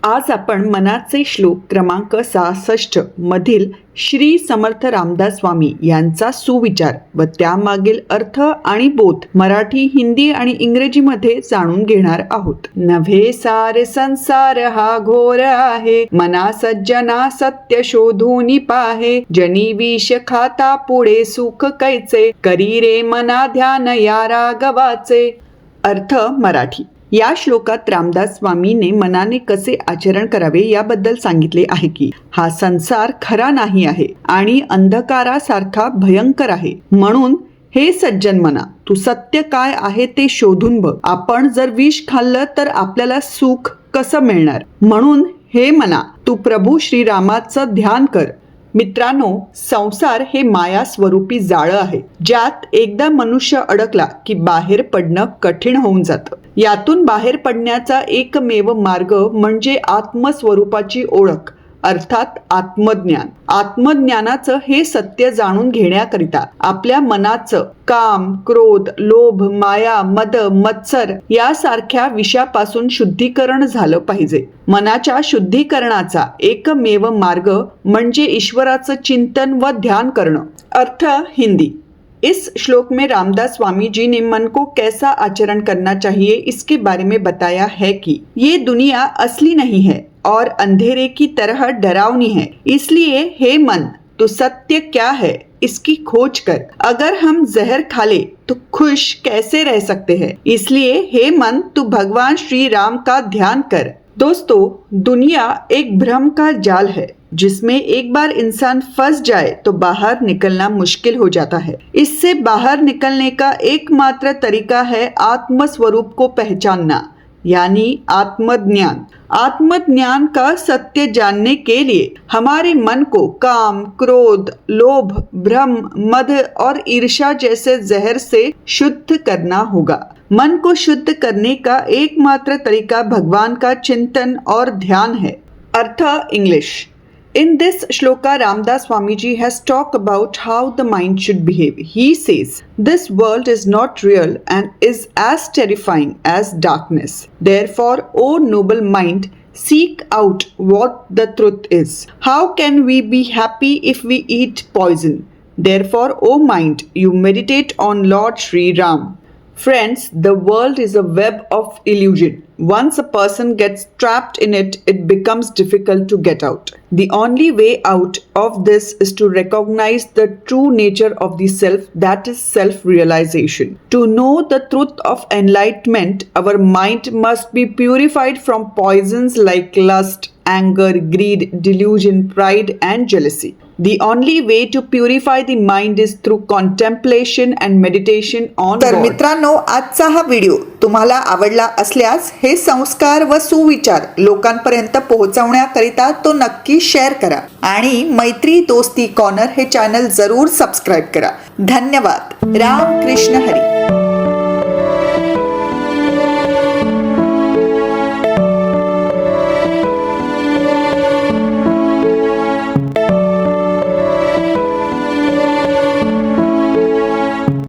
आज आपण मनाचे श्लोक क्रमांक 66 मधील श्री समर्थ रामदास स्वामी यांचा सुविचार व त्यामागील अर्थ आणि बोध मराठी, हिंदी आणि इंग्रजीमध्ये जाणून घेणार आहोत. नव्हे सारे संसार हा घोर आहे, मना सज्जना सत्य शोधून पाहे. जनी विष खाता पुढे सुख कैचे, करी रे मना ध्यान या राघवाचे. अर्थ मराठी. या श्लोकात रामदास स्वामीने मनाने कसे आचरण करावे याबद्दल सांगितले आहे की हा संसार खरा नाही आहे आणि अंधकारासारखा भयंकर आहे. म्हणून हे सज्जन मना, तू सत्य काय आहे ते शोधून बघ. आपण जर विष खाल्लं तर आपल्याला सुख कसं मिळणार? म्हणून हे मना, तू प्रभू श्रीरामाचं ध्यान कर. मित्रांनो, संसार हे माया स्वरूपी जाळं आहे, ज्यात एकदा मनुष्य अडकला की बाहेर पडणं कठीण होऊन जातं. यातून बाहेर पडण्याचा एकमेव मार्ग म्हणजे आत्मस्वरूपाची ओळख, अर्थात आत्मज्ञान. आत्मज्ञानाचं हे सत्य जाणून घेण्याकरिता आपल्या मनाचं काम, क्रोध, लोभ, माया, मद, मत्सर यासारख्या विषयापासून शुद्धीकरण झालं पाहिजे. मनाच्या शुद्धीकरणाचा एकमेव मार्ग म्हणजे ईश्वराचं चिंतन व ध्यान करणं. अर्थ हिंदी. इस श्लोक में रामदास स्वामी जी ने मन को कैसा आचरण करना चाहिए इसके बारे में बताया है कि ये दुनिया असली नहीं है और अंधेरे की तरह डरावनी है. इसलिए हे मन, तो सत्य क्या है इसकी खोज कर. अगर हम जहर खा ले तो खुश कैसे रह सकते हैं. इसलिए हे मन, तू भगवान श्री राम का ध्यान कर. दोस्तों, दुनिया एक भ्रम का जाल है जिसमें एक बार इंसान फंस जाए तो बाहर निकलना मुश्किल हो जाता है. इससे बाहर निकलने का एकमात्र तरीका है आत्मस्वरूप को पहचानना, यानी आत्मज्ञान. आत्मज्ञान का सत्य जानने के लिए हमारे मन को काम, क्रोध, लोभ, भ्रम, मद और ईर्ष्या जैसे जहर से शुद्ध करना होगा. मन को शुद्ध करने का एकमात्र तरीका भगवान का चिंतन और ध्यान है. अर्थ English. In this shloka, Ramdas Swamiji has talked about how the mind should behave. He says, this world is not real and is as terrifying as darkness. Therefore, O noble mind, seek out what the truth is. How can we be happy if we eat poison? Therefore, O mind, you meditate on Lord Sri Ram. Friends, the world is a web of illusion. Once a person gets trapped in it, it becomes difficult to get out. The only way out of this is to recognize the true nature of the self, that is self-realization. To know the truth of enlightenment, our mind must be purified from poisons like lust, anger, greed, delusion, pride and jealousy. The only way to purify the mind is through contemplation and meditation on God. तर मित्रांनो, आजचा हा video तुम्हाला आवडला असल्यास हे संस्कार व सुविचार लोकांपर्यंत पोहोचवण्याकरिता तो नक्की शेअर करा आणि मैत्री दोस्ती कॉर्नर हे चॅनल जरूर सबस्क्राईब करा. धन्यवाद. राम कृष्ण हरी.